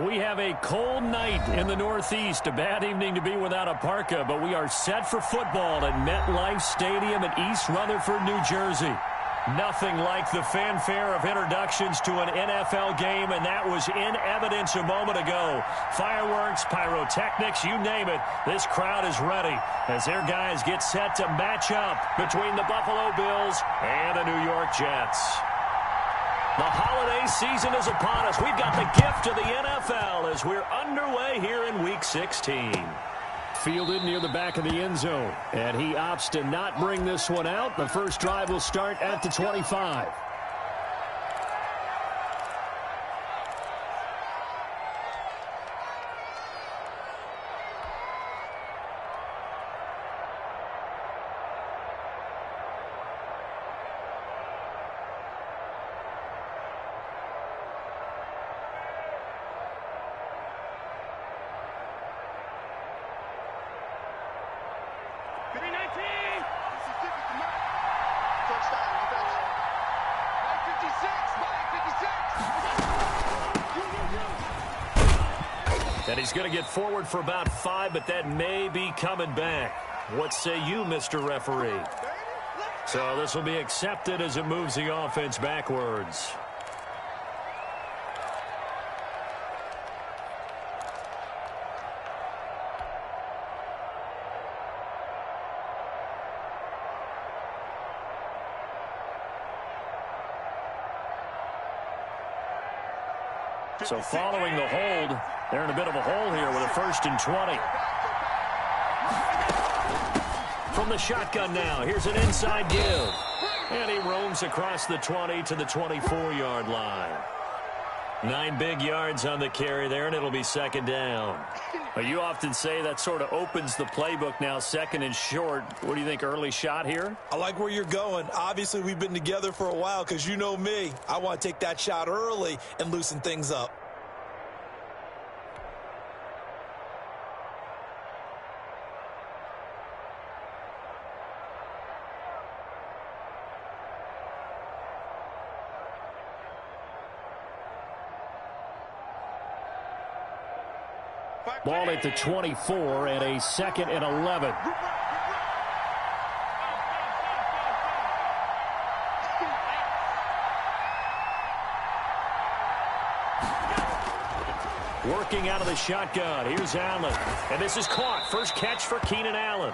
We have a cold night in the Northeast. A bad evening to be without a parka, but we are set for football at MetLife Stadium in East Rutherford, New Jersey. Nothing like the fanfare of introductions to an NFL game, and that was in evidence a moment ago. Fireworks, pyrotechnics, you name it. This crowd is ready as their guys get set to match up between the Buffalo Bills and the New York Jets. The holiday season is upon us. We've got the gift of the NFL as we're underway here in Week 16. Fielded near the back of the end zone, and he opts to not bring this one out. The first drive will start at the 25. And he's going to get forward for about 5, but that may be coming back. What say you, Mr. Referee? So this will be accepted as it moves the offense backwards. So following the hold, they're in a bit of a hole here with a 1st and 20. From the shotgun now, here's an inside give. And he roams across the 20 to the 24-yard line. 9 big yards on the carry there, and it'll be 2nd down. Well, you often say that sort of opens the playbook now, 2nd and short. What do you think, early shot here? I like where you're going. Obviously, we've been together for a while because you know me. I want to take that shot early and loosen things up. Ball at the 24 and a 2nd and 11. Working out of the shotgun. Here's Allen. And this is caught. First catch for Keenan Allen.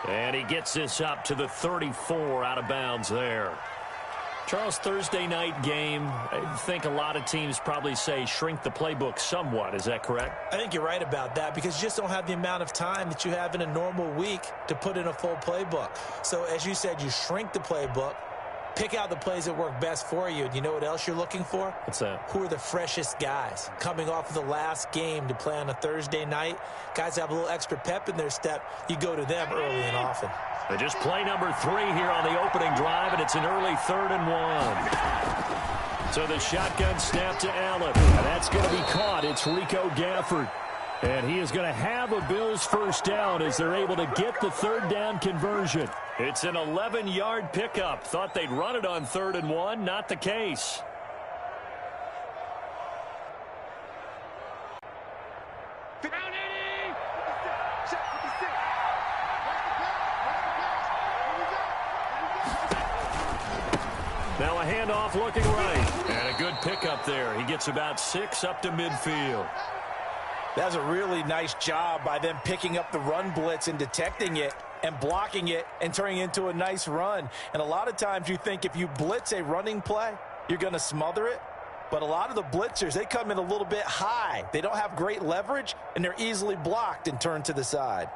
And he gets this up to the 34 out of bounds there. Charles, Thursday night game, I think a lot of teams probably say shrink the playbook somewhat. Is that correct? I think you're right about that because you just don't have the amount of time that you have in a normal week to put in a full playbook. So as you said, you shrink the playbook, pick out the plays that work best for you. And you know what else you're looking for? What's that? Who are the freshest guys coming off of the last game to play on a Thursday night? Guys that have a little extra pep in their step, you go to them early and often. But just play number 3 here on the opening drive, and it's an early 3rd and 1. So the shotgun snap to Allen. And that's going to be caught. It's Rico Gafford. And he is going to have a Bills first down as they're able to get the 3rd down conversion. It's an 11-yard pickup. Thought they'd run it on 3rd and 1. Not the case. Now a handoff looking right. And a good pickup there. He gets about 6 up to midfield. That's a really nice job by them picking up the run blitz and detecting it and blocking it and turning it into a nice run. And a lot of times you think if you blitz a running play, you're going to smother it. But a lot of the blitzers, they come in a little bit high. They don't have great leverage, and they're easily blocked and turned to the side.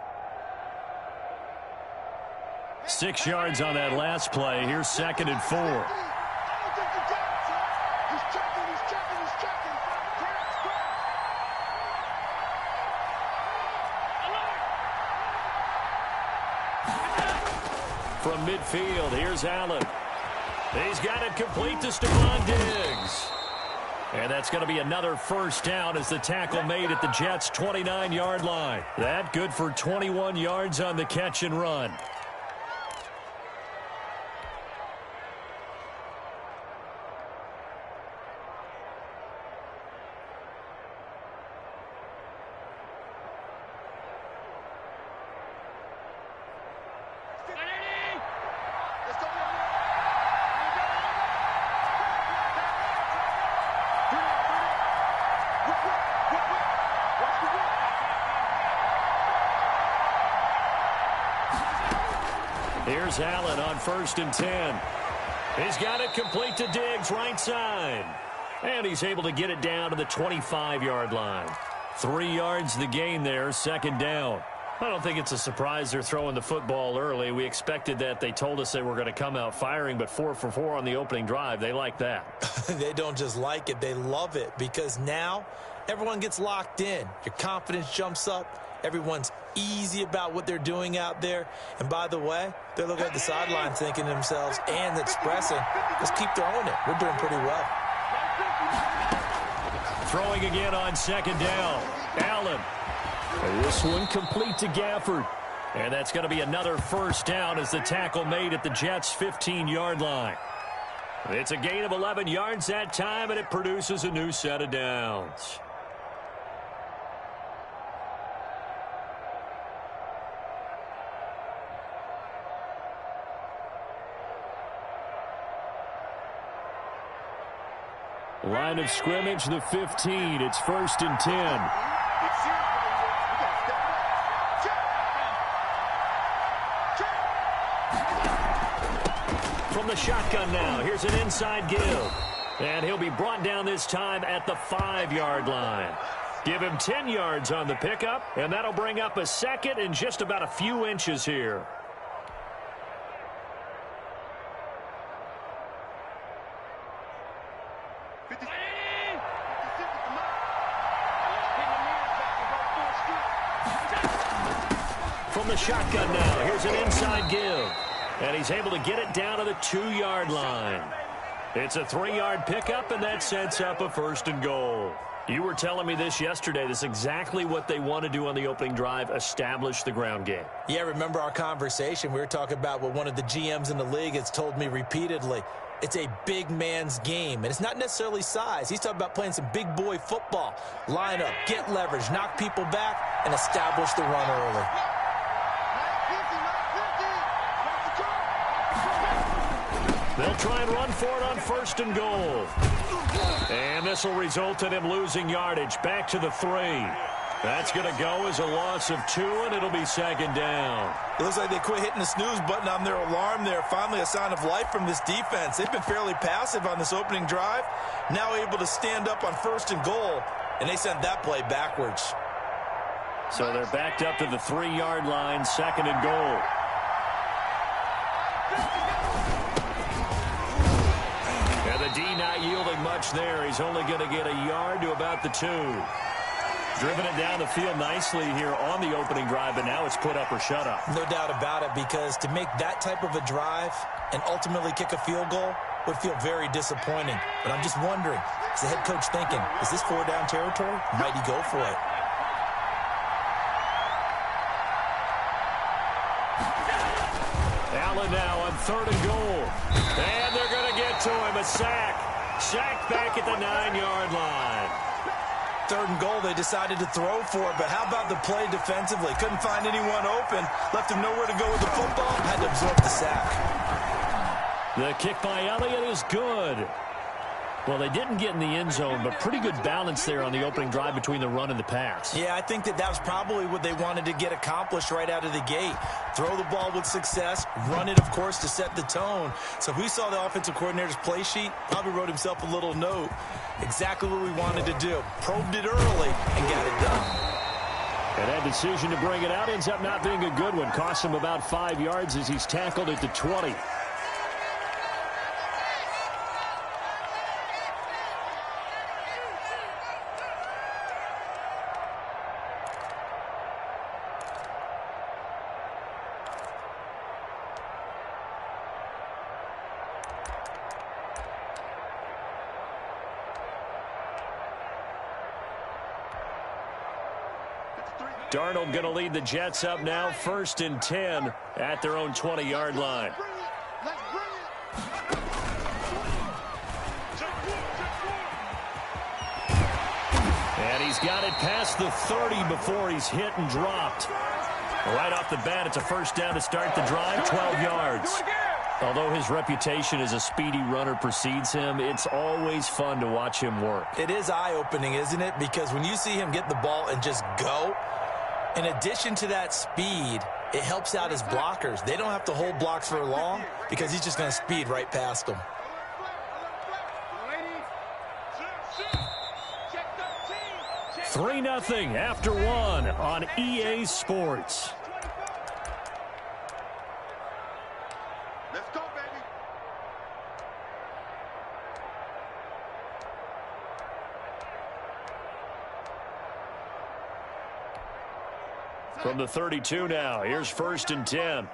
6 yards on that last play. Here's 2nd and 4. From midfield, here's Allen. He's got it complete to Stephon Diggs. And that's going to be another first down as the tackle made at the Jets' 29-yard line. That good for 21 yards on the catch and run. Here's Allen on 1st and 10. He's got it complete to Diggs, right side. And he's able to get it down to the 25-yard line. 3 yards the gain there, 2nd down. I don't think it's a surprise they're throwing the football early. We expected that. They told us they were going to come out firing, but 4 for 4 on the opening drive. They like that. They don't just like it. They love it because now everyone gets locked in. Your confidence jumps up. Everyone's easy about what they're doing out there. And by the way, they're looking at the sideline thinking to themselves and expressing, let's keep throwing it. We're doing pretty well. Throwing again on 2nd down. Allen. This one complete to Gafford. And that's going to be another 1st down as the tackle made at the Jets' 15-yard line. It's a gain of 11 yards that time, and it produces a new set of downs. Line of scrimmage, the 15. It's 1st and 10. From the shotgun now, here's an inside give. And he'll be brought down this time at the 5-yard line. Give him 10 yards on the pickup, and that'll bring up a 2nd and just about a few inches here. From the shotgun now, here's an inside give. And he's able to get it down to the 2-yard line. It's a 3-yard pickup, and that sets up a 1st and goal. You were telling me this yesterday. This is exactly what they want to do on the opening drive, establish the ground game. Yeah, remember our conversation? We were talking about what one of the GMs in the league has told me repeatedly. It's a big man's game, and it's not necessarily size. He's talking about playing some big boy football. Line up, get leverage, knock people back, and establish the run early. They'll try and run for it on 1st and goal. And this will result in him losing yardage. Back to the 3. That's going to go as a loss of 2, and it'll be 2nd down. It looks like they quit hitting the snooze button on their alarm there. Finally a sign of life from this defense. They've been fairly passive on this opening drive. Now able to stand up on 1st and goal, and they sent that play backwards. So they're backed up to the 3-yard line, 2nd and goal. D not yielding much there. He's only going to get a yard to about the 2. Driven it down the field nicely here on the opening drive, but now it's put up or shut up. No doubt about it, because to make that type of a drive and ultimately kick a field goal would feel very disappointing. But I'm just wondering, is the head coach thinking, is this 4-down territory? Might he go for it? Allen now on 3rd and goal. And they're going to get to him. A sack. Sack back at the 9-yard line. 3rd and goal, they decided to throw for it, but how about the play defensively? Couldn't find anyone open. Left him nowhere to go with the football. Had to absorb the sack. The kick by Elliott is good. Well, they didn't get in the end zone, but pretty good balance there on the opening drive between the run and the pass. Yeah, I think that was probably what they wanted to get accomplished right out of the gate. Throw the ball with success, run it, of course, to set the tone. So if we saw the offensive coordinator's play sheet, probably wrote himself a little note. Exactly what we wanted to do. Probed it early and got it done. And that decision to bring it out ends up not being a good one. Costs him about 5 yards as he's tackled at the 20. Darnold going to lead the Jets up now, 1st and 10 at their own 20-yard line. And he's got it past the 30 before he's hit and dropped. Right off the bat, it's a 1st down to start the drive, 12 yards. Although his reputation as a speedy runner precedes him, it's always fun to watch him work. It is eye-opening, isn't it? Because when you see him get the ball and just go, in addition to that speed, it helps out his blockers. They don't have to hold blocks for long because he's just going to speed right past them. Three 3-0 after one on EA Sports. Let's go, baby. From the 32 now, here's 1st and 10.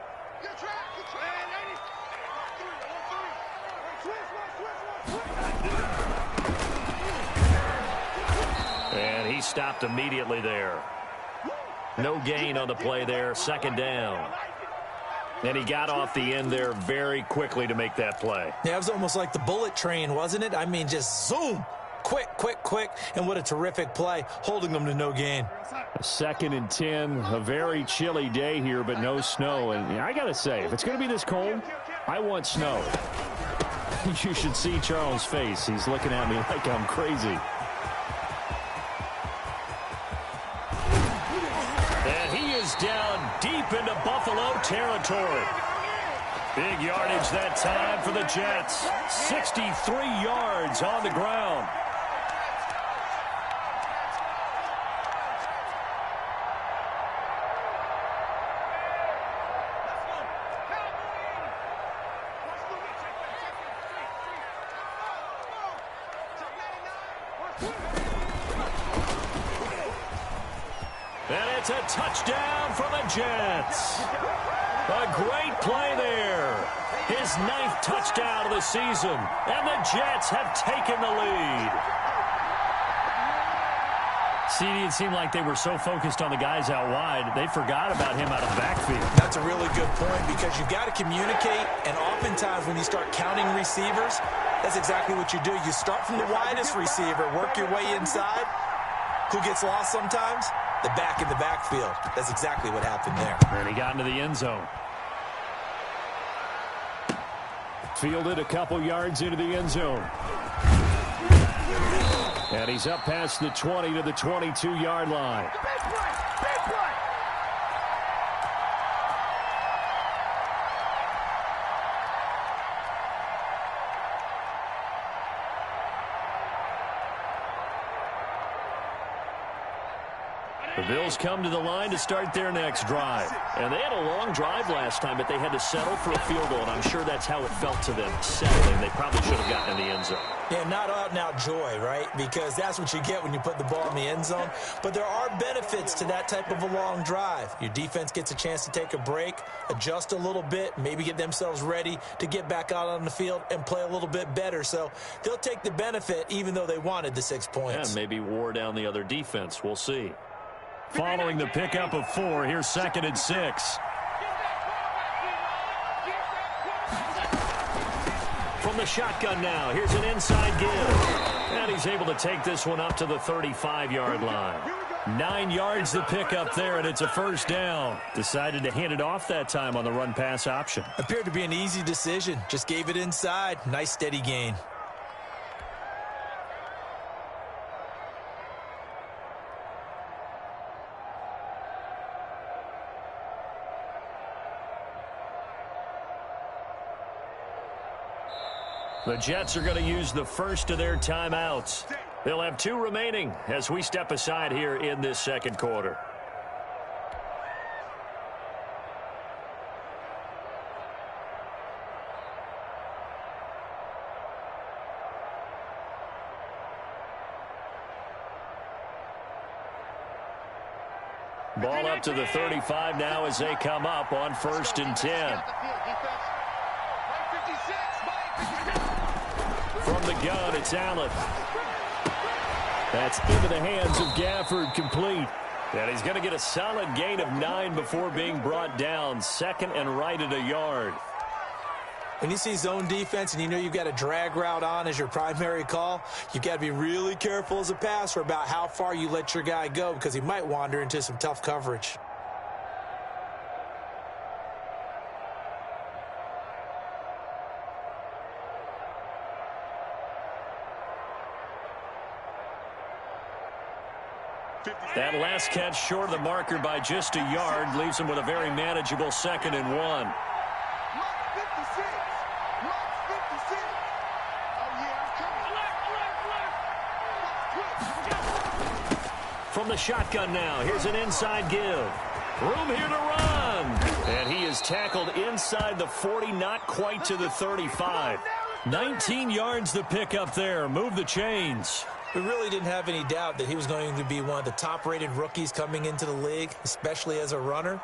And he stopped immediately there. No gain on the play there, 2nd down. And he got off the end there very quickly to make that play. Yeah, it was almost like the bullet train, wasn't it? I mean, just zoom. Quick, quick, quick. And what a terrific play, holding them to no gain. 2nd and 10, a very chilly day here, but no snow. And I got to say, if it's going to be this cold, I want snow. You should see Charles' face. He's looking at me like I'm crazy. And he is down deep into Buffalo territory. Big yardage that time for the Jets. 63 yards on the ground. And it's a touchdown for the Jets. A great play there. His 9th touchdown of the season. And the Jets have taken the lead. CD, it seemed like they were so focused on the guys out wide, they forgot about him out of the backfield. That's a really good point because you've got to communicate, and oftentimes when you start counting receivers, that's exactly what you do. You start from the widest receiver, work your way inside. Who gets lost sometimes? The back in the backfield. That's exactly what happened there. And he got into the end zone. Fielded a couple yards into the end zone. And he's up past the 20 to the 22-yard line. The Bills come to the line to start their next drive. And they had a long drive last time, but they had to settle for a field goal, and I'm sure that's how it felt to them, settling. They probably should have gotten in the end zone. Yeah, not out-and-out joy, right? Because that's what you get when you put the ball in the end zone. But there are benefits to that type of a long drive. Your defense gets a chance to take a break, adjust a little bit, maybe get themselves ready to get back out on the field and play a little bit better. So they'll take the benefit even though they wanted the 6 points. Yeah, maybe wore down the other defense. We'll see. Following the pickup of 4, here's 2nd and 6. From the shotgun now, here's an inside give. And he's able to take this one up to the 35-yard line. 9 yards to pick up there, and it's a 1st down. Decided to hand it off that time on the run-pass option. Appeared to be an easy decision. Just gave it inside. Nice, steady gain. The Jets are going to use the first of their timeouts. They'll have 2 remaining as we step aside here in this 2nd quarter. Ball up to the 35 now as they come up on 1st and 10. From the gun, it's Allen. That's into the hands of Gafford, complete. And he's going to get a solid gain of 9 before being brought down. 2nd and right at a yard. When you see zone defense and you know you've got a drag route on as your primary call, you've got to be really careful as a passer about how far you let your guy go because he might wander into some tough coverage. That last catch short of the marker by just a yard leaves him with a very manageable 2nd and 1. Block 56. Block 56. Oh, yeah, I'm coming. From the shotgun now, here's an inside give. Room here to run. And he is tackled inside the 40, not quite to the 35. 19 yards the pick up there. Move the chains. We really didn't have any doubt that he was going to be one of the top-rated rookies coming into the league, especially as a runner.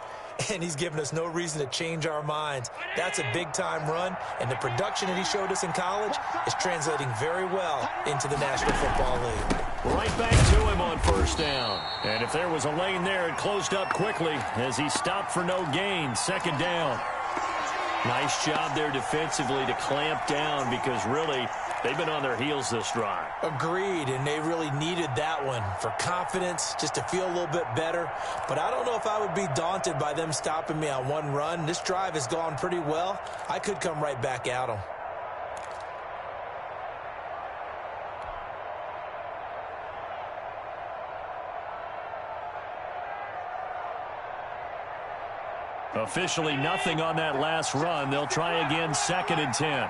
And he's given us no reason to change our minds. That's a big-time run, and the production that he showed us in college is translating very well into the National Football League. Right back to him on 1st down. And if there was a lane there, it closed up quickly as he stopped for no gain. 2nd down. Nice job there defensively to clamp down because really they've been on their heels this drive. Agreed, and they really needed that one for confidence, just to feel a little bit better. But I don't know if I would be daunted by them stopping me on one run. This drive has gone pretty well. I could come right back at them. Officially nothing on that last run. They'll try again 2nd and 10.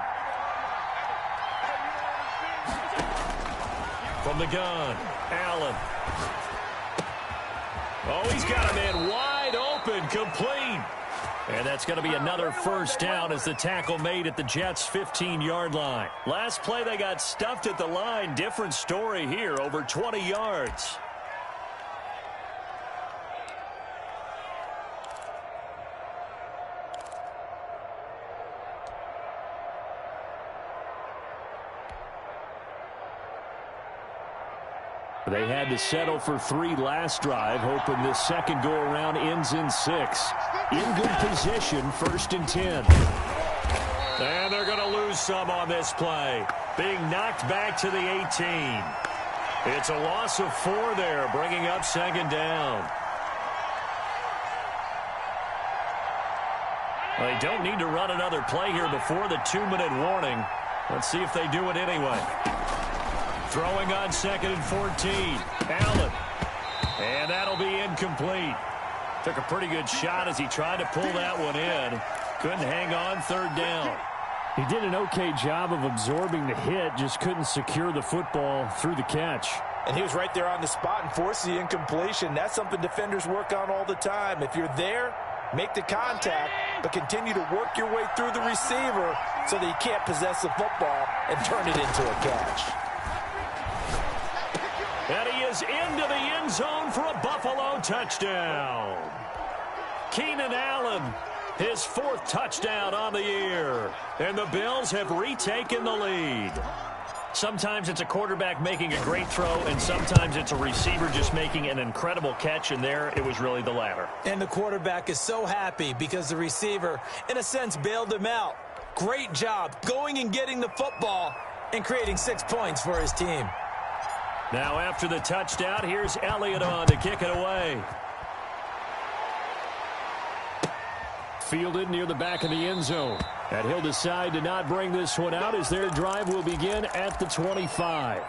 From the gun, Allen. Oh, he's got a man wide open, complete. And that's going to be another 1st down as the tackle made at the Jets' 15-yard line. Last play, they got stuffed at the line. Different story here, over 20 yards. They had to settle for 3 last drive, hoping this second go-around ends in 6. In good position, 1st and 10. And they're going to lose some on this play. Being knocked back to the 18. It's a loss of 4 there, bringing up 2nd down. They don't need to run another play here before the 2-minute warning. Let's see if they do it anyway. Throwing on 2nd and 14. Allen. And that'll be incomplete. Took a pretty good shot as he tried to pull that one in. Couldn't hang on 3rd down. He did an okay job of absorbing the hit, just couldn't secure the football through the catch. And he was right there on the spot and forced the incompletion. That's something defenders work on all the time. If you're there, make the contact, but continue to work your way through the receiver so that you can't possess the football and turn it into a catch. And he is into the end zone for a Buffalo touchdown. Keenan Allen, his 4th touchdown on the year. And the Bills have retaken the lead. Sometimes it's a quarterback making a great throw, and sometimes it's a receiver just making an incredible catch, and there it was really the latter. And the quarterback is so happy because the receiver, in a sense, bailed him out. Great job going and getting the football and creating 6 points for his team. Now after the touchdown, here's Elliott on to kick it away. Fielded near the back of the end zone. And he'll decide to not bring this one out as their drive will begin at the 25.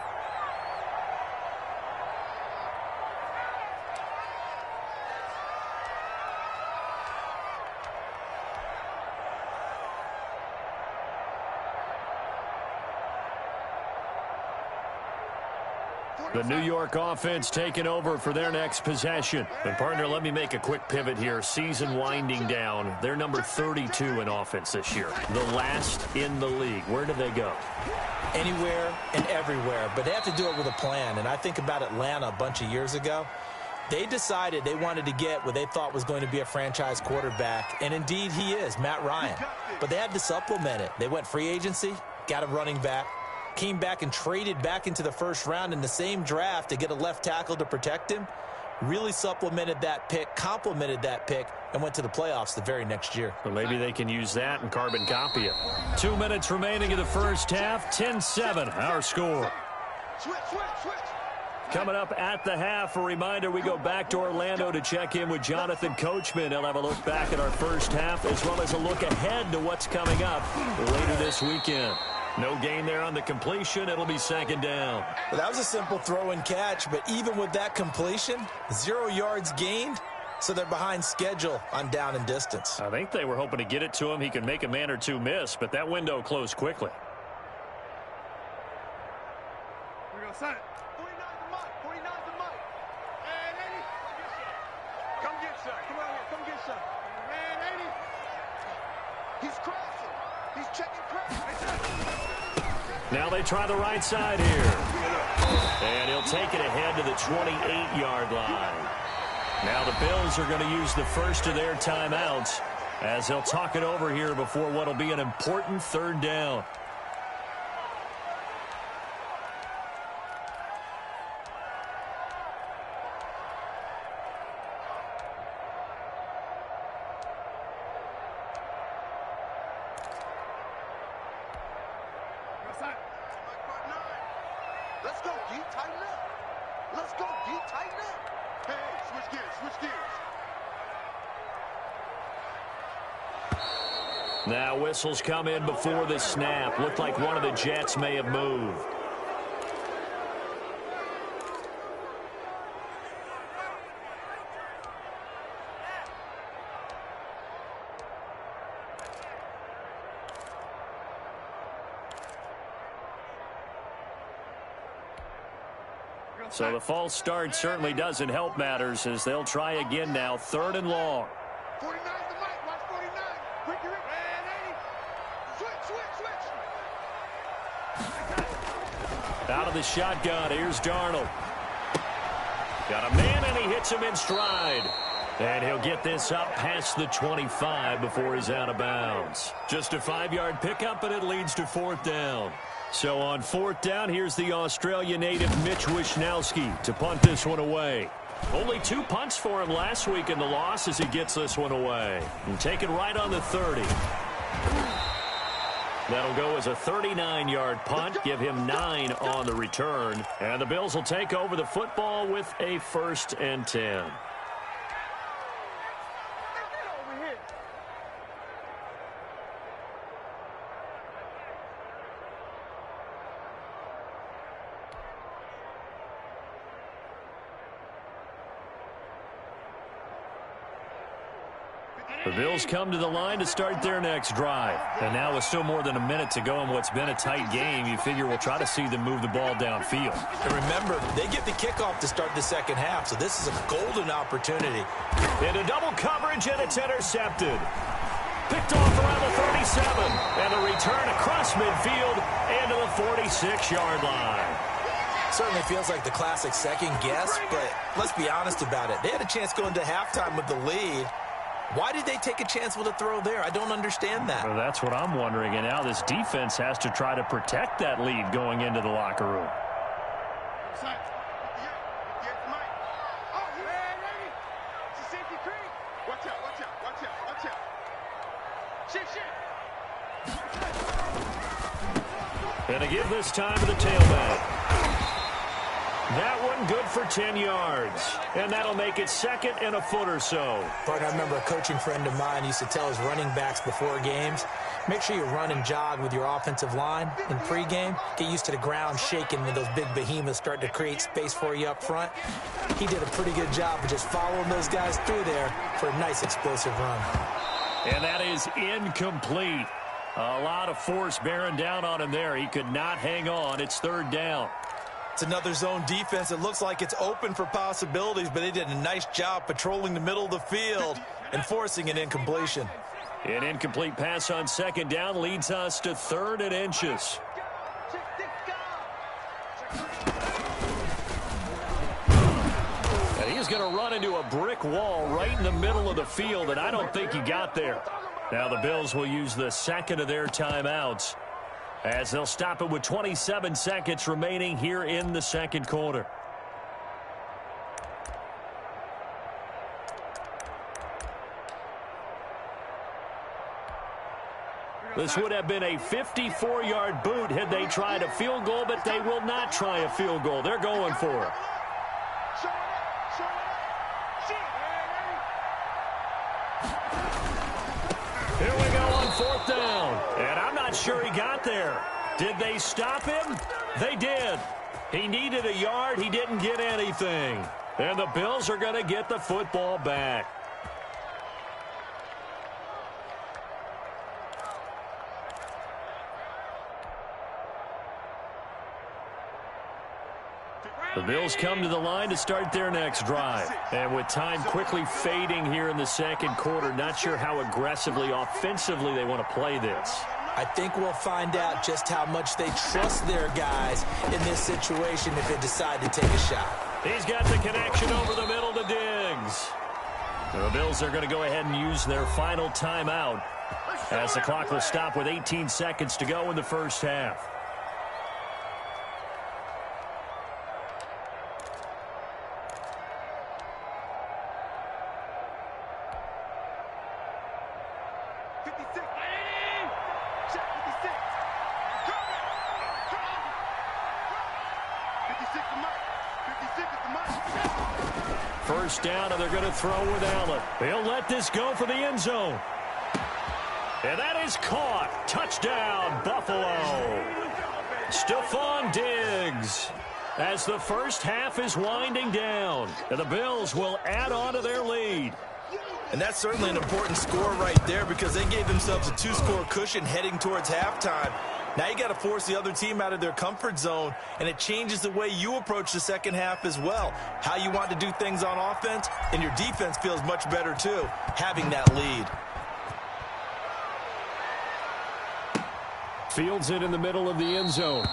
The New York offense taking over for their next possession. And, partner, let me make a quick pivot here. Season winding down. They're number 32 in offense this year. The last in the league. Where do they go? Anywhere and everywhere. But they have to do it with a plan. And I think about Atlanta a bunch of years ago. They decided they wanted to get what they thought was going to be a franchise quarterback. And, indeed, he is, Matt Ryan. But they had to supplement it. They went free agency, got a running back. Came back and traded back into the 1st round in the same draft to get a left tackle to protect him. Really supplemented that pick, complemented that pick, and went to the playoffs the very next year. Well, maybe they can use that and carbon copy it. 2 minutes remaining in the first half. 10-7, our score. Switch. Coming up at the half, a reminder, we go back to Orlando to check in with Jonathan Coachman. He'll have a look back at our first half as well as a look ahead to what's coming up later this weekend. No gain there on the completion. It'll be second down. Well, that was a simple throw and catch, but even with that completion, 0 yards gained, so they're behind schedule on down and distance. I think they were hoping to get it to him. He could make a man or two miss, but that window closed quickly. We're going to set it. 49's the mic. 49's the mic. And 80. Come get some. Come on here. Come get some. And 80. He's crossing. He's checking cross. Now they try the right side here. And he'll take it ahead to the 28-yard line. Now the Bills are going to use the first of their timeouts as they'll talk it over here before what will be an important third down. Let's go, D. Tighten up. Let's go, D. Tighten up. Hey, switch gears, switch gears. Now whistles come in before the snap. Looked like one of the Jets may have moved. So the false start certainly doesn't help matters as they'll try again now. 3rd and long. 49's the mic. Watch 49. Quick, you're in. And 80. Switch. Out of the shotgun, here's Darnold. Got a man, and he hits him in stride. And he'll get this up past the 25 before he's out of bounds. Just a 5-yard pickup, and it leads to 4th down. So on 4th down, here's the Australia native Mitch Wishnowski to punt this one away. Only 2 punts for him last week in the loss as he gets this one away. And take it right on the 30. That'll go as a 39-yard punt, give him 9 on the return. And the Bills will take over the football with a 1st and 10. The Bills come to the line to start their next drive. And now with still more than a minute to go in what's been a tight game, you figure we'll try to see them move the ball downfield. And remember, they get the kickoff to start the second half, so this is a golden opportunity. Into double coverage, and it's intercepted. Picked off around the 37. And a return across midfield into the 46-yard line. Certainly feels like the classic second guess, but let's be honest about it. They had a chance going into halftime with the lead. Why did they take a chance with a throw there? I don't understand that. Well, that's what I'm wondering. And now this defense has to try to protect that lead going into the locker room. And to give this time to the tailback. That one good for 10 yards. And that'll make it 2nd and a foot or so. Partner, I remember a coaching friend of mine used to tell his running backs before games, make sure you run and jog with your offensive line in pregame. Get used to the ground shaking when those big behemoths start to create space for you up front. He did a pretty good job of just following those guys through there for a nice explosive run. And that is incomplete. A lot of force bearing down on him there. He could not hang on. It's 3rd down. It's another zone defense. It looks like it's open for possibilities, but they did a nice job patrolling the middle of the field and forcing an incompletion. An incomplete pass on 2nd down leads us to 3rd and inches. And he's going to run into a brick wall right in the middle of the field, and I don't think he got there. Now the Bills will use the 2nd of their timeouts as they'll stop it with 27 seconds remaining here in the 2nd quarter. This would have been a 54-yard boot had they tried a field goal, but they will not try a field goal. They're going for it. Here we go on 4th down. And I'm not sure he got there. Did they stop him? They did. He needed a yard. He didn't get anything. And the Bills are going to get the football back. The Bills come to the line to start their next drive. And with time quickly fading here in the second quarter, not sure how aggressively, offensively they want to play this. I think we'll find out just how much they trust their guys in this situation if they decide to take a shot. He's got the connection over the middle to Diggs. The Bills are going to go ahead and use their final timeout as the clock will stop with 18 seconds to go in the first half. First down, and they're going to throw with Allen. He'll let this go for the end zone. And that is caught. Touchdown, Buffalo. Stephon Diggs. As the first half is winding down, and the Bills will add on to their lead. And that's certainly an important score right there because they gave themselves a two-score cushion heading towards halftime. Now you got to force the other team out of their comfort zone, and it changes the way you approach the second half as well. How you want to do things on offense, and your defense feels much better too, having that lead. Fields it in the middle of the end zone.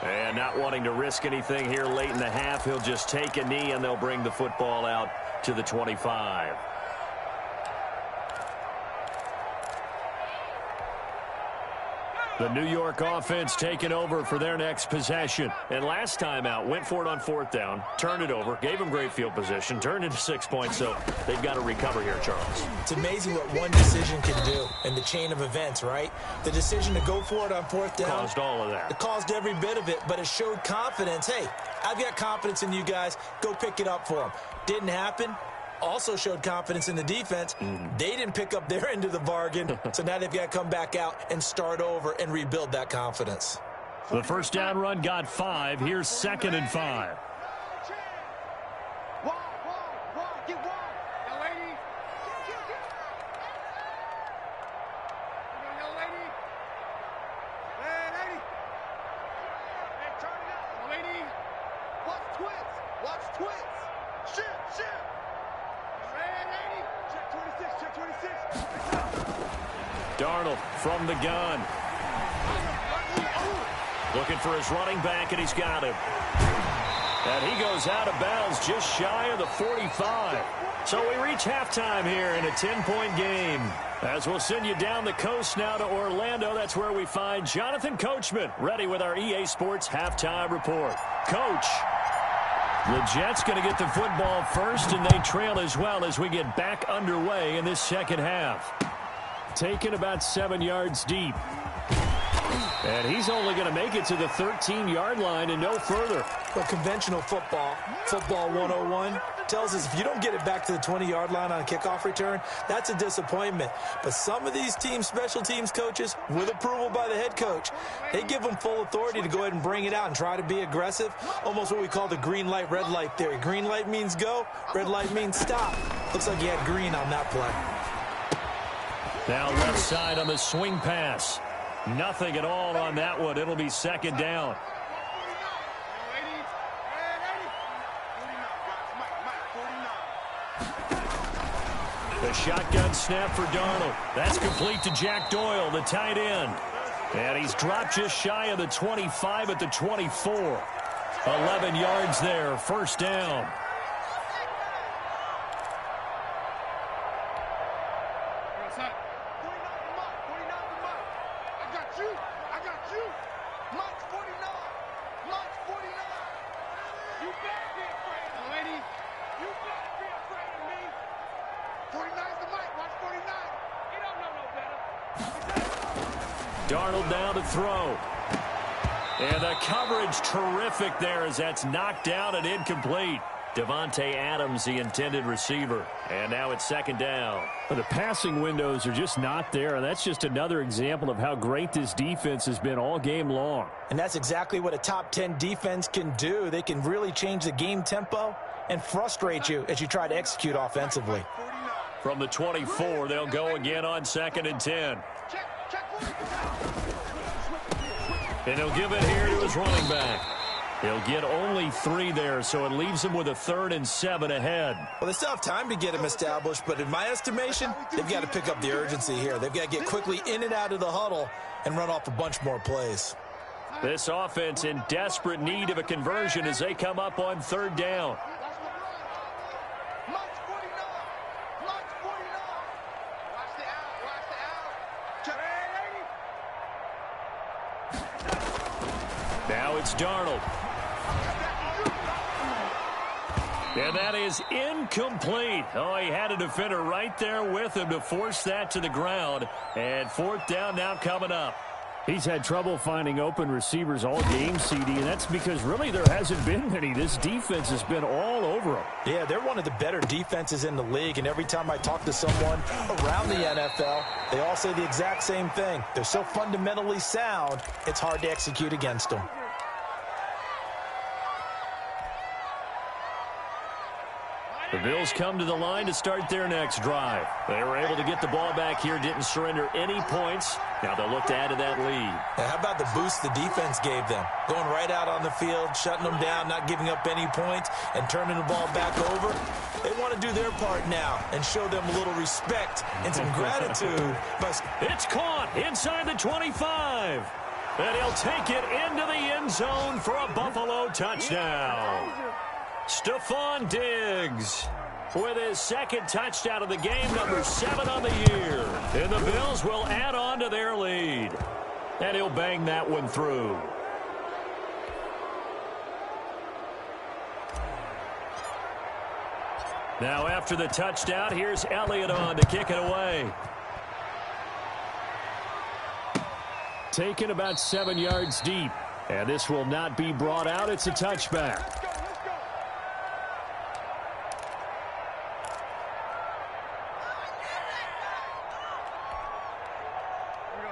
And not wanting to risk anything here late in the half, he'll just take a knee, and they'll bring the football out to the 25. The New York offense taking over for their next possession. And last time out, went for it on fourth down, turned it over, gave them great field position, turned into 6 points, so they've got to recover here, Charles. It's amazing what one decision can do in the chain of events, right? The decision to go for it on fourth down. Caused all of that. It caused every bit of it, but it showed confidence. Hey, I've got confidence in you guys. Go pick it up for them. Didn't happen. Also showed confidence in the defense. They didn't pick up their end of the bargain, so now they've got to come back out and start over and rebuild that confidence. The first down run got 5. Here's 2nd and 5. Darnold from the gun. Looking for his running back, and he's got him. And he goes out of bounds just shy of the 45. So we reach halftime here in a 10-point game. As we'll send you down the coast now to Orlando, that's where we find Jonathan Coachman ready with our EA Sports halftime report. Coach, the Jets going to get the football first, and they trail as well as we get back underway in this second half. Taken about 7 yards deep. And he's only going to make it to the 13-yard line and no further. But conventional football 101, tells us if you don't get it back to the 20-yard line on a kickoff return, that's a disappointment. But some of these teams, special teams coaches, with approval by the head coach, they give them full authority to go ahead and bring it out and try to be aggressive. Almost what we call the green light, red light theory. Green light means go, red light means stop. Looks like you had green on that play. Now left side on the swing pass. Nothing at all on that one. It'll be second down. The shotgun snap for Darnold. That's complete to Jack Doyle, the tight end. And he's dropped just shy of the 25 at the 24. 11 yards there, first down. Darnold now to throw. And the coverage terrific there as that's knocked down and incomplete. Devontae Adams, the intended receiver. And now it's second down. But the passing windows are just not there, and that's just another example of how great this defense has been all game long. And that's exactly what a top 10 defense can do. They can really change the game tempo and frustrate you as you try to execute offensively. From the 24, they'll go again on 2nd and 10. And he'll give it here to his running back. He'll get only 3 there, so it leaves him with a 3rd and 7 ahead. Well, they still have time to get him established, but in my estimation, they've got to pick up the urgency here. They've got to get quickly in and out of the huddle and run off a bunch more plays. This offense in desperate need of a conversion as they come up on 3rd down. Now it's Darnold. And that is incomplete. Oh, he had a defender right there with him to force that to the ground. And 4th down now coming up. He's had trouble finding open receivers all game, CD, and that's because really there hasn't been many. This defense has been all over them. Yeah, they're one of the better defenses in the league, and every time I talk to someone around the NFL, they all say the exact same thing. They're so fundamentally sound, it's hard to execute against them. The Bills come to the line to start their next drive. They were able to get the ball back here, didn't surrender any points. Now they'll look to add to that lead. Now, how about the boost the defense gave them? Going right out on the field, shutting them down, not giving up any points, and turning the ball back over. They want to do their part now and show them a little respect and some gratitude. It's caught inside the 25. And he'll take it into the end zone for a Buffalo touchdown. Stephon Diggs with his 2nd touchdown of the game, number 7 on the year. And the Bills will add on to their lead. And he'll bang that one through. Now after the touchdown, here's Elliott on to kick it away. Taken about 7 yards deep. And this will not be brought out. It's a touchback.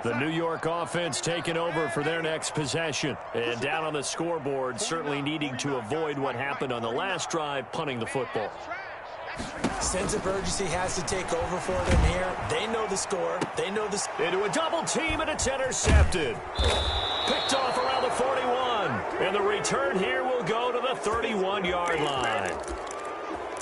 The New York offense taking over for their next possession. And down on the scoreboard, certainly needing to avoid what happened on the last drive, punting the football. Sense of urgency has to take over for them here. They know the score. They know the score. Into a double team, and it's intercepted. Picked off around the 41. And the return here will go to the 31-yard line.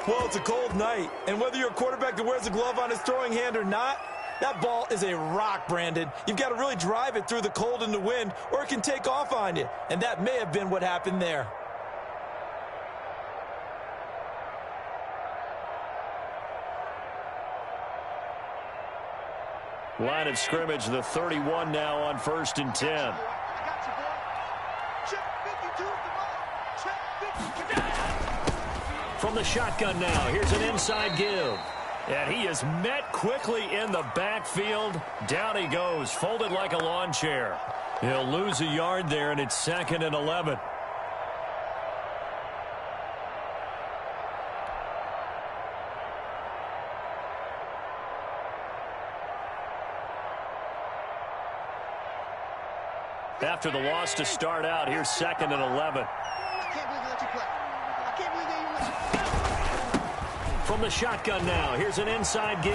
Well, it's a cold night. And whether you're a quarterback that wears a glove on his throwing hand or not, that ball is a rock, Brandon. You've got to really drive it through the cold and the wind, or it can take off on you. And that may have been what happened there. Line of scrimmage, the 31 now on 1st and 10. From the shotgun now, here's an inside give. And he is met quickly in the backfield. Down he goes, folded like a lawn chair. He'll lose a yard there, and it's 2nd and 11. After the loss to start out, here's 2nd and 11. From the shotgun now, here's an inside give.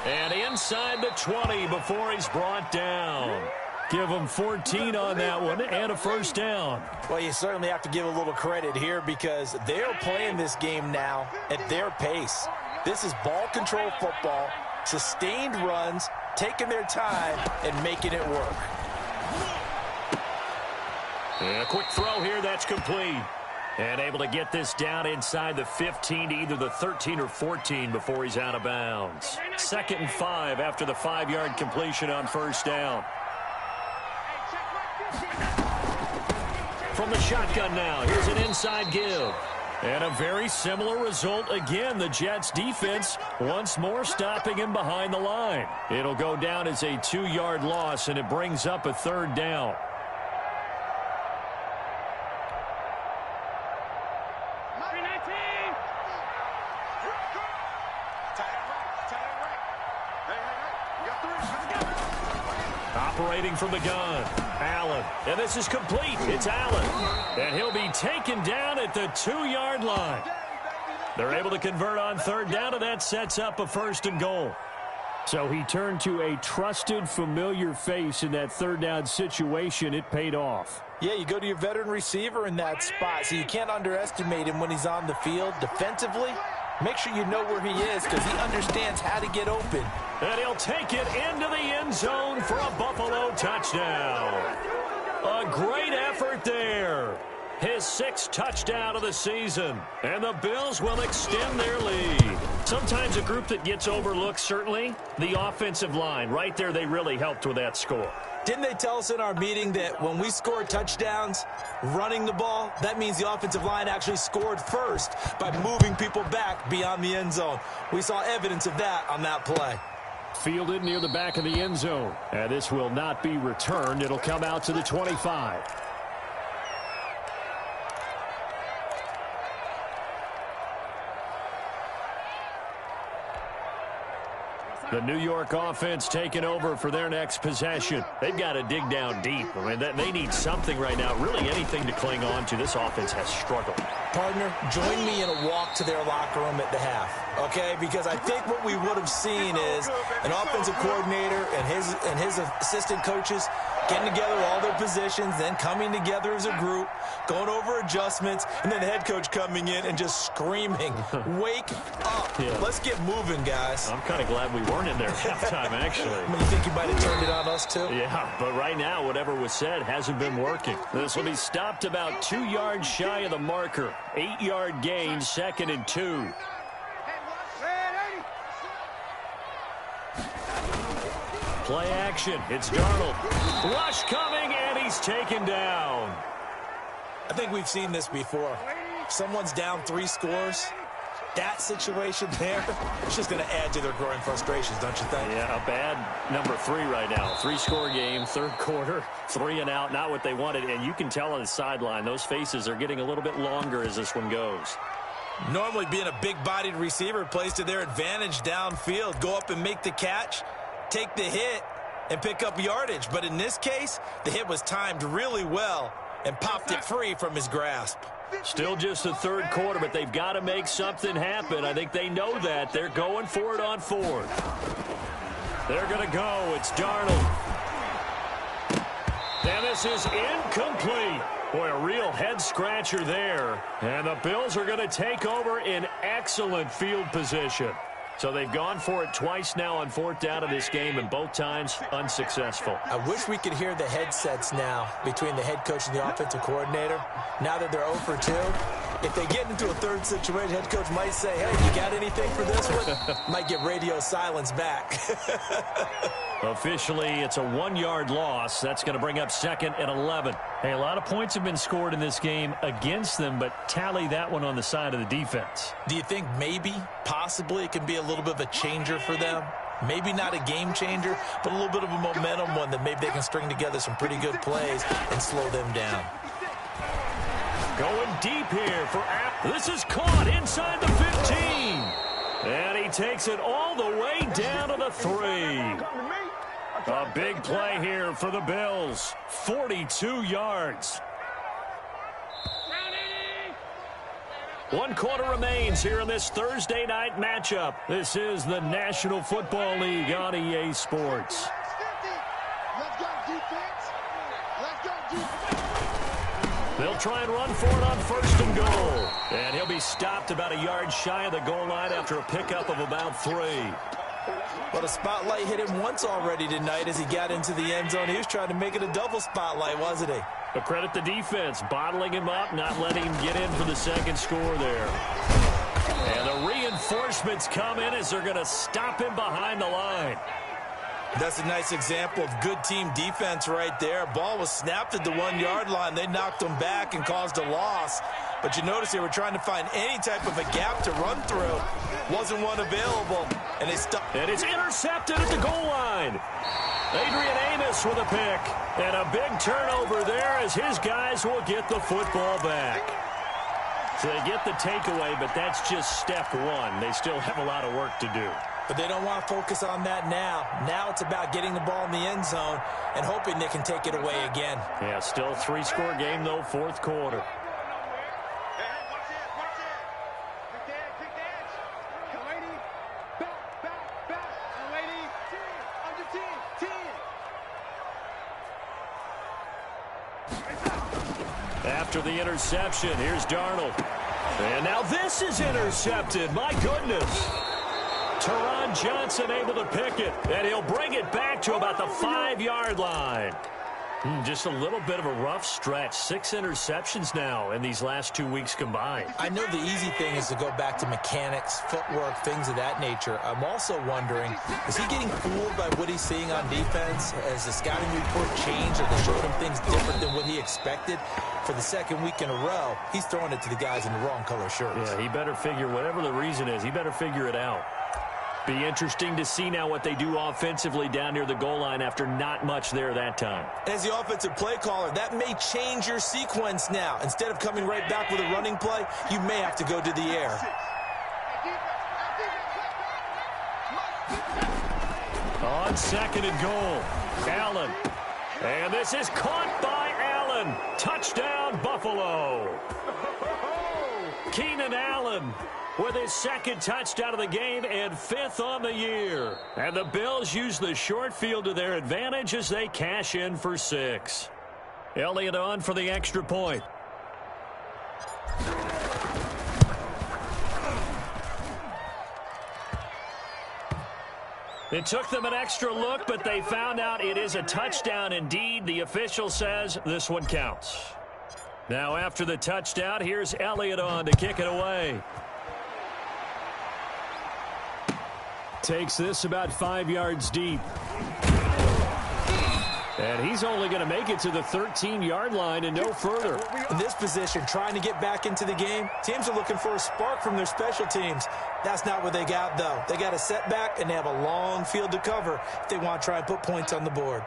And inside the 20 before he's brought down. Give him 14 on that one and a 1st down. Well, you certainly have to give a little credit here because they're playing this game now at their pace. This is ball control football, sustained runs, taking their time and making it work. And a quick throw here, that's complete. And able to get this down inside the 15 to either the 13 or 14 before he's out of bounds. 2nd and 5 after the 5-yard completion on 1st down. From the shotgun now, here's an inside give. And a very similar result again. The Jets defense once more stopping him behind the line. It'll go down as a 2-yard loss, and it brings up a 3rd down. Operating from the gun, Allen. And this is complete. It's Allen. And he'll be taken down at the 2-yard line. They're able to convert on third down, and that sets up a 1st and goal. So he turned to a trusted, familiar face in that third down situation. It paid off. Yeah, you go to your veteran receiver in that spot, so you can't underestimate him when he's on the field. Defensively, make sure you know where he is because he understands how to get open. And he'll take it into the end zone for a Buffalo touchdown. A great effort there. His 6th touchdown of the season. And the Bills will extend their lead. Sometimes a group that gets overlooked, certainly, the offensive line. Right there, they really helped with that score. Didn't they tell us in our meeting that when we score touchdowns running the ball, that means the offensive line actually scored first by moving people back beyond the end zone? We saw evidence of that on that play. Fielded near the back of the end zone. And this will not be returned. It'll come out to the 25. The New York offense taking over for their next possession. They've got to dig down deep. I mean, they need something right now, really anything to cling on to. This offense has struggled. Partner, join me in a walk to their locker room at the half, okay? Because I think what we would have seen is an offensive coordinator and his assistant coaches getting together all their positions, then coming together as a group, going over adjustments, and then the head coach coming in and just screaming, wake up. Yeah. Let's get moving, guys. I'm kind of glad we weren't in there at halftime, actually. I mean, you think you might have turned it on us, too? Yeah, but right now, whatever was said hasn't been working. This will be stopped about 2 yards shy of the marker. 8-yard gain, 2nd and 2. Play action. It's Darnold. Rush coming, and he's taken down. I think we've seen this before. Someone's down 3 scores. That situation there, it's just going to add to their growing frustrations, don't you think? Yeah, a bad number 3 right now. 3-score game, 3rd quarter, 3 and out, not what they wanted. And you can tell on the sideline, those faces are getting a little bit longer as this one goes. Normally being a big-bodied receiver plays to their advantage downfield. Go up and make the catch, take the hit, and pick up yardage. But in this case, the hit was timed really well and popped it free from his grasp. Still just the 3rd quarter, but they've got to make something happen. I think they know that. They're going for it on 4th. They're going to go. It's Darnold. And this is incomplete. Boy, a real head-scratcher there. And the Bills are going to take over in excellent field position. So they've gone for it twice now on 4th down of this game, and both times unsuccessful. I wish we could hear the headsets now between the head coach and the offensive coordinator. Now that they're 0 for 2, if they get into a 3rd situation, head coach might say, hey, you got anything for this one? Might get radio silence back. Officially, it's a 1-yard loss. That's going to bring up 2nd and 11. Hey, a lot of points have been scored in this game against them, but tally that one on the side of the defense. Do you think maybe, possibly, it can be a little bit of a changer for them? Maybe not a game changer, but a little bit of a momentum one that maybe they can string together some pretty good plays and slow them down. Going deep here for Apple. This is caught inside the 15. And he takes it all the way down to the 3. A big play here for the Bills. 42 yards. 1 quarter remains here in this Thursday night matchup. This is the National Football League on EA Sports. Let's go, defense. Let's go, defense. They'll try and run for it on 1st and goal. And he'll be stopped about a yard shy of the goal line after a pickup of about 3. Well, the spotlight hit him once already tonight as he got into the end zone. He was trying to make it a double spotlight, wasn't he? But credit the defense, bottling him up, not letting him get in for the 2nd score there. And the reinforcements come in as they're going to stop him behind the line. That's a nice example of good team defense right there. Ball was snapped at the 1-yard line. They knocked him back and caused a loss. But you notice they were trying to find any type of a gap to run through. Wasn't one available, and they stopped. And it's intercepted at the goal line. Adrian Amos with a pick. And a big turnover there as his guys will get the football back. So they get the takeaway, but that's just step 1. They still have a lot of work to do. But they don't want to focus on that now. Now it's about getting the ball in the end zone and hoping they can take it away again. Yeah, still a 3-score game, though, fourth quarter. After the interception, here's Darnold. And now this is intercepted. My goodness. Teron Johnson able to pick it, and he'll bring it back to about the 5-yard line. Just a little bit of a rough stretch. 6 interceptions now in these last 2 weeks combined. I know the easy thing is to go back to mechanics, footwork, things of that nature. I'm also wondering, is he getting fooled by what he's seeing on defense? Has the scouting report changed, or they showed him things different than what he expected? For the second week in a row, he's throwing it to the guys in the wrong color shirts. Yeah, he better figure, whatever the reason is, he better figure it out. Be interesting to see now what they do offensively down near the goal line after not much there that time. As the offensive play caller, that may change your sequence now. Instead of coming right back with a running play, you may have to go to the air. On 2nd and goal, Allen. And this is caught by Allen. Touchdown, Buffalo. Keenan Allen with his 2nd touchdown of the game and 5th on the year. And the Bills use the short field to their advantage as they cash in for 6. Elliott on for the extra point. It took them an extra look, but they found out it is a touchdown indeed. The official says this one counts. Now after the touchdown, here's Elliott on to kick it away. Takes this about 5 yards deep. And he's only going to make it to the 13-yard line and no further. In this position, trying to get back into the game, teams are looking for a spark from their special teams. That's not what they got, though. They got a setback, and they have a long field to cover if they want to try and put points on the board.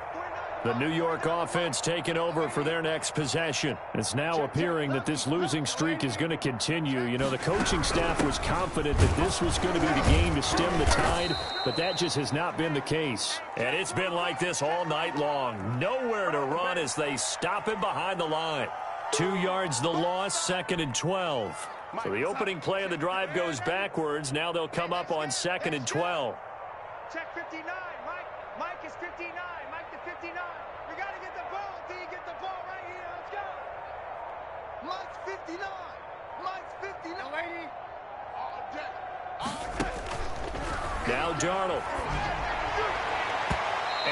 The New York offense taking over for their next possession. It's now appearing that this losing streak is going to continue. You know, the coaching staff was confident that this was going to be the game to stem the tide, but that just has not been the case. And it's been like this all night long. Nowhere to run as they stop him behind the line. 2 yards the loss, 2nd and 12. So the opening play of the drive goes backwards. Now they'll come up on 2nd and 12. Check 59, Mike. Mike is 59. Mike to 59. We got to get the ball. D, get the ball right here. Let's go. Mike's 59. Mike's 59. Lady. All day. All day. Now Darnold.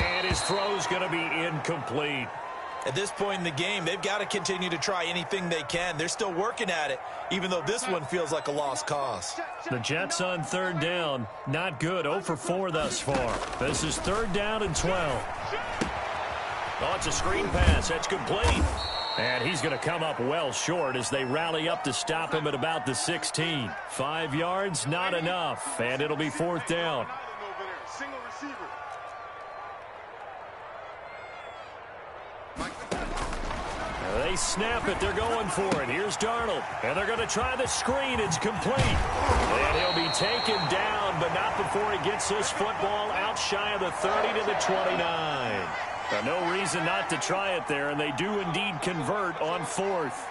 And his throw's going to be incomplete. At this point in the game, they've got to continue to try anything they can. They're still working at it, even though this one feels like a lost cause. The Jets on 3rd down. Not good. 0 for 4 thus far. This is 3rd down and 12. Oh, it's a screen pass. That's complete. And he's going to come up well short as they rally up to stop him at about the 16. 5 yards, not enough. And it'll be 4th down. Single receiver. They snap it. They're going for it. Here's Darnold. And they're going to try the screen. It's complete. And he'll be taken down, but not before he gets this football out shy of the 30 to the 29. No reason not to try it there, and they do indeed convert on 4th.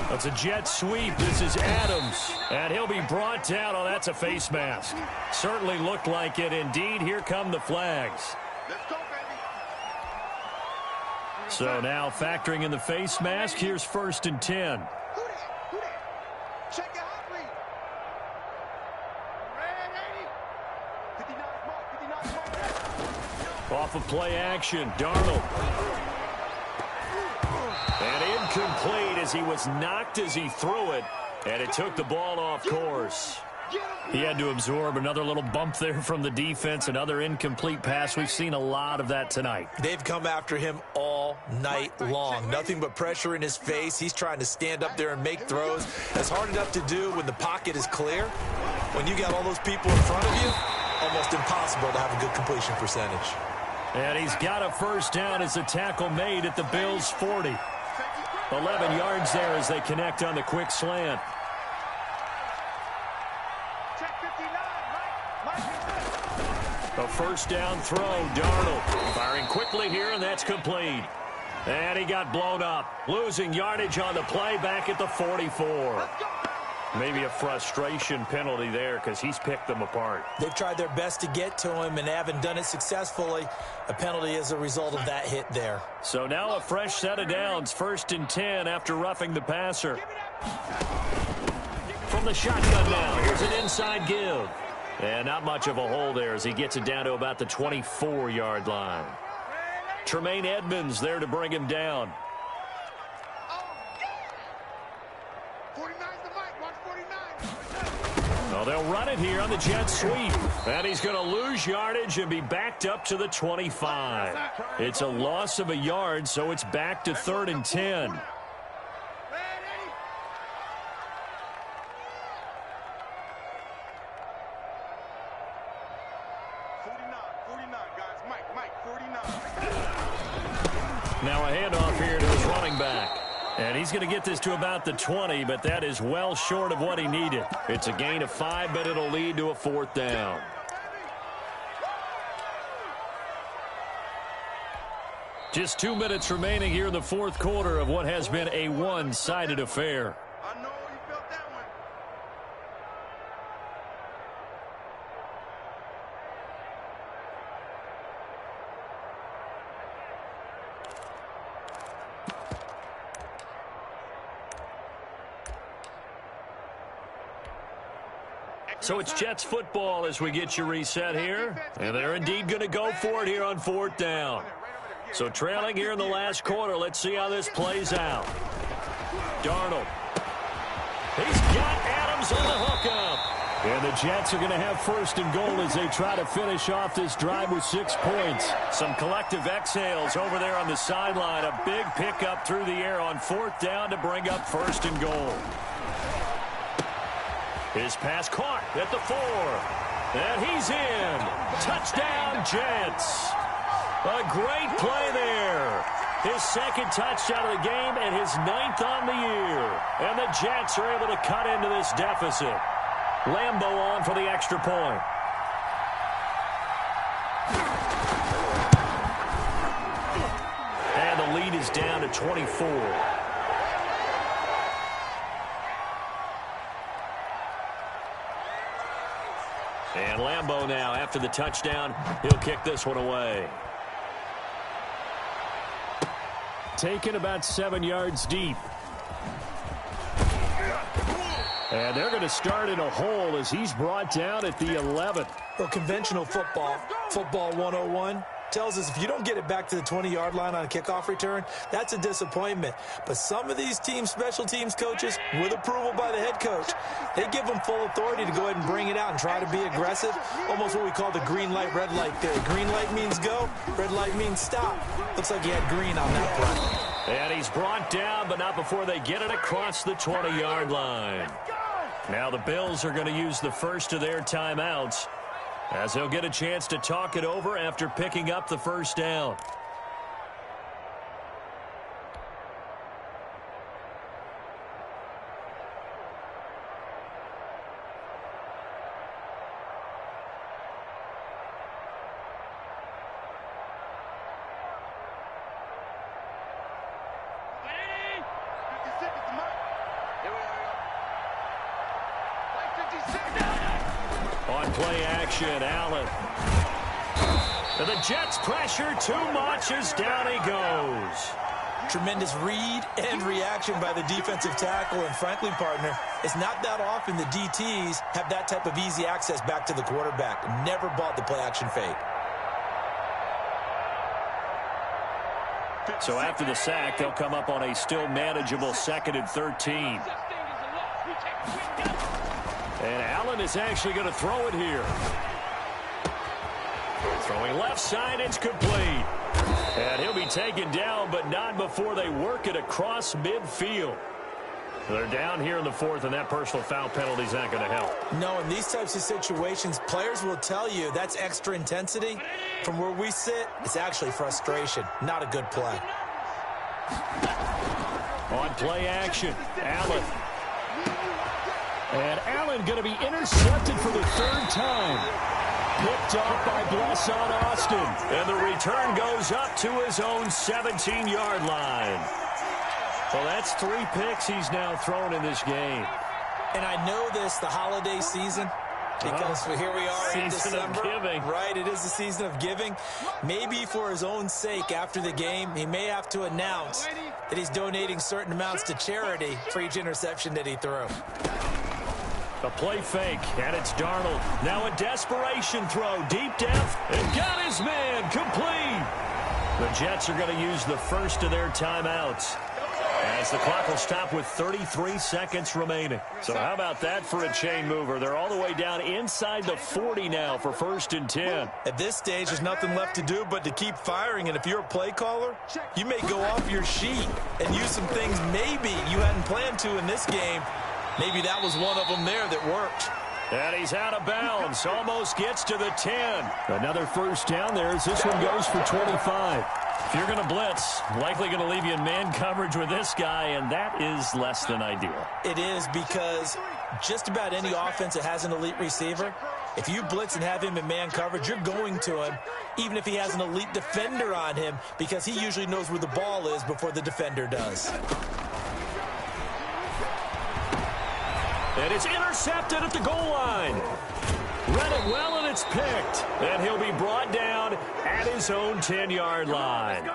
That's a jet sweep. This is Adams. And he'll be brought down. Oh, that's a face mask. Certainly looked like it. Indeed, here come the flags. Let's go, baby. So now factoring in the face mask, here's 1st and 10. Who that? Who that? Check your hot read. Red 80. 59 mark. Off of play action, Darnold. And incomplete as he was knocked as he threw it. And it took the ball off course. He had to absorb another little bump there from the defense, another incomplete pass. We've seen a lot of that tonight. They've come after him all night long. Nothing but pressure in his face. He's trying to stand up there and make throws. It's hard enough to do when the pocket is clear. When you got all those people in front of you, almost impossible to have a good completion percentage. And he's got a 1st down as the tackle made at the Bills' 40. 11 yards there as they connect on the quick slant. A first down throw, Darnold firing quickly here, and that's complete. And he got blown up, losing yardage on the play back at the 44. Maybe a frustration penalty there because he's picked them apart. They've tried their best to get to him and haven't done it successfully. A penalty as a result of that hit there. So now a fresh set of downs, 1st and 10 after roughing the passer. From the shotgun now, here's an inside give. And not much of a hole there as he gets it down to about the 24-yard line. Tremaine Edmonds there to bring him down. Well, they'll run it here on the jet sweep. And he's going to lose yardage and be backed up to the 25. It's a loss of a yard, so it's back to 3rd and 10. Now a handoff here to his running back. And he's going to get this to about the 20, but that is well short of what he needed. It's a gain of 5, but it'll lead to a 4th down. Just 2 minutes remaining here in the 4th quarter of what has been a one-sided affair. So it's Jets football as we get you reset here. And they're indeed going to go for it here on 4th down. So trailing here in the last quarter. Let's see how this plays out. Darnold. He's got Adams on the hookup. And the Jets are going to have 1st and goal as they try to finish off this drive with 6 points. Some collective exhales over there on the sideline. A big pickup through the air on 4th down to bring up 1st and goal. His pass caught at the 4. And he's in. Touchdown, Jets. A great play there. His 2nd touchdown of the game and his 9th on the year. And the Jets are able to cut into this deficit. Lambeau on for the extra point. And the lead is down to 24. And Lambeau now, after the touchdown, he'll kick this one away. Taken about 7 yards deep. And they're going to start in a hole as he's brought down at the 11. Well, conventional football 101, tells us if you don't get it back to the 20-yard line on a kickoff return, that's a disappointment. But some of these team special teams coaches, with approval by the head coach, they give them full authority to go ahead and bring it out and try to be aggressive. Almost what we call the green light, red light theory. Green light means go, red light means stop. Looks like he had green on that play. And he's brought down, but not before they get it across the 20-yard line. Now the Bills are going to use the first of their timeouts as they'll get a chance to talk it over after picking up the 1st down. On play action, Allen. And the Jets pressure too much as down he goes. Tremendous read and reaction by the defensive tackle. And frankly, partner, it's not that often the DTs have that type of easy access back to the quarterback. Never bought the play action fake. So after the sack, they'll come up on a still manageable 2nd and 13. And Allen is actually going to throw it here. Throwing left side, it's complete. And he'll be taken down, but not before they work it across midfield. They're down here in the 4th, and that personal foul penalty is not going to help. No, in these types of situations, players will tell you that's extra intensity. From where we sit, it's actually frustration. Not a good play. On play action, Allen. And Allen going to be intercepted for the time. Picked off by Blesson Austin. And the return goes up to his own 17-yard line. Well, that's 3 picks he's now thrown in this game. And I know this, the holiday season, because here we are in December. Season of giving. Right, it is the season of giving. Maybe for his own sake after the game, he may have to announce that he's donating certain amounts to charity for each interception that he threw. A play fake, and it's Darnold. Now a desperation throw, deep depth, and got his man complete. The Jets are going to use the first of their timeouts, as the clock will stop with 33 seconds remaining. So how about that for a chain mover? They're all the way down inside the 40 now for 1st and 10. At this stage, there's nothing left to do but to keep firing. And if you're a play caller, you may go off your sheet and use some things maybe you hadn't planned to in this game. Maybe that was one of them there that worked. And he's out of bounds. Almost gets to the 10. Another first down there as this one goes for 25. If you're going to blitz, likely going to leave you in man coverage with this guy, and that is less than ideal. It is, because just about any offense that has an elite receiver, if you blitz and have him in man coverage, you're going to him, even if he has an elite defender on him, because he usually knows where the ball is before the defender does. And it's intercepted at the goal line. Read it well, and it's picked. And he'll be brought down at his own 10-yard line.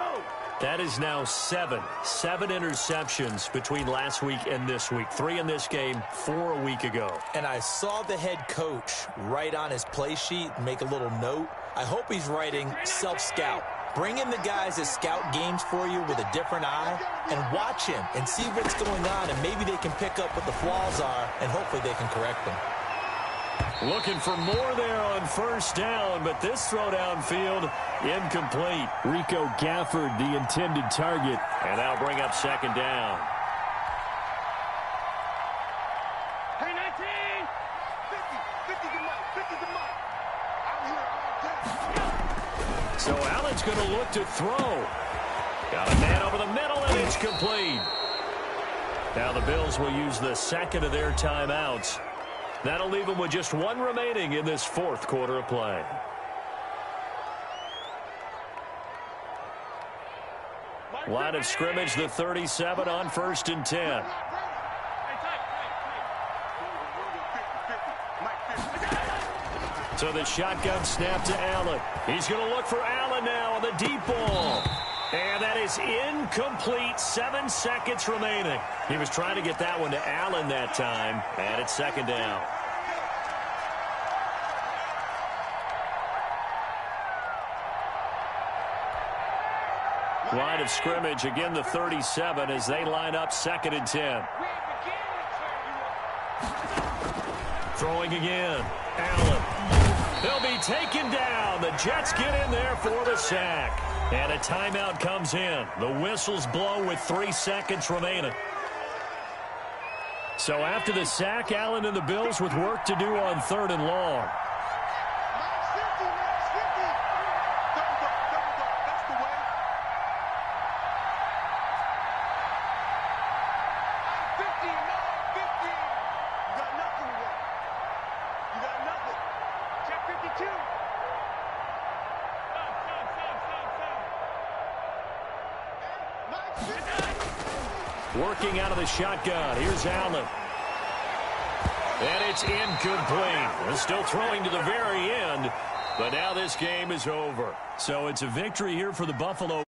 That is now 7 interceptions between last week and this week. 3 in this game, 4 a week ago. And I saw the head coach write on his play sheet, make a little note. I hope he's writing self-scout. Bring in the guys that scout games for you with a different eye and watch him and see what's going on, and maybe they can pick up what the flaws are, and hopefully they can correct them. Looking for more there on first down, but this throw downfield incomplete. Rico Gafford, the intended target, and that'll bring up 2nd down. Hey, 19! 50 the mark, 50 the mark. I'm here all day. So Allen's going to look to throw. Got a man over the middle, and it's complete. Now the Bills will use the 2nd of their timeouts. That'll leave them with just 1 remaining in this 4th quarter of play. Line of scrimmage, the 37 on 1st and 10. So the shotgun snap to Allen. He's going to look for Allen now on the deep ball. And that is incomplete. 7 seconds remaining. He was trying to get that one to Allen that time. And it's 2nd down. Line of scrimmage, again the 37 as they line up 2nd and 10. Throwing again. Allen. He'll be taken down. The Jets get in there for the sack. And a timeout comes in. The whistles blow with 3 seconds remaining. So after the sack, Allen and the Bills with work to do on 3rd and long. Working out of the shotgun. Here's Allen. And it's incomplete. They're still throwing to the very end. But now this game is over. So it's a victory here for the Buffalo.